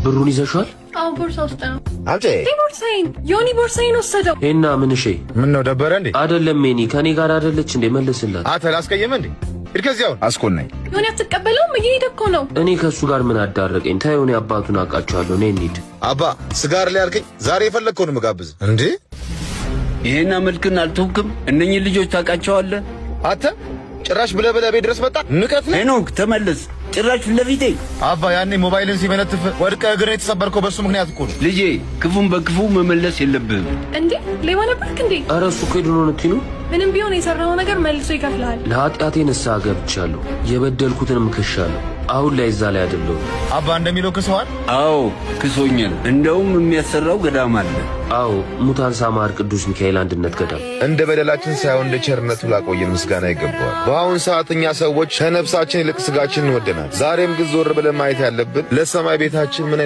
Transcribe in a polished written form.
ብሩን ይዘሻል? አዎ ቦርሳ ውስጥ ነው። አንቺ ቦርሳዬን ዮኒ ቦርሳዬን ወሰደው። እና ምን እሺ? ምን ነው ደበረ እንዴ? አይደለም ሜኒ ከኔ ጋር አይደለች እንዴ? መልስላት። አተላስቀየም እንዴ? እርከዚያው አስኮናኝ ዮኒ አትቀበለውም? እየሄደ እኮ ነው። እኔ ከሱ ጋር ምን አዳረቀኝ? ታዩን አባቱን አውቃቸዋለሁ። ነይ እንሂድ። አባ ስጋር ላይ አልከኝ። ዛሬ የፈለግከውን መጋብዝ እንዴ? ይሄን አመልክን አልተውክም። እነኚህ ልጆች ታውቃቸዋለህ? አተ ጭራሽ ብለህ ቤት ድረስ መጣ። ንቀት ነው። ሄኖክ ተመለስ። ጭራሽ ለፊቴ አባ ያኔ ሞባይልን ሲመነትፍ ወድቀህ እግርህን የተሰበርከው በሱ ምክንያት እኮ ነው። ልጄ ክፉን በክፉ መመለስ የለብህም። እንዴ ሌባ ነበርክ እንዴ? ኧረ እሱ እኮ ሄዶ ነው እንትኑ። ምንም ቢሆን የሰራው ነገር መልሶ ይከፍልሃል። ለኃጢአቴ ንስሐ ገብቻለሁ፣ የበደልኩትንም ክሻለሁ። አሁን ላይ እዛ ላይ አይደለሁም። አባ እንደሚለው ክሰዋል? አዎ ክሶኛል። እንደውም የሚያሰራው ገዳም አለ። አዎ ሙታን ሳማር ቅዱስ ሚካኤል አንድነት ገዳም። እንደ በደላችን ሳይሆን እንደ ቸርነቱ ላቆየን ምስጋና ይገባዋል። በአሁን ሰዓት እኛ ሰዎች ከነፍሳችን ይልቅ ስጋችን እንወደናል። ዛሬም ግን ዞር ብለን ማየት ያለብን ለሰማይ ቤታችን ምን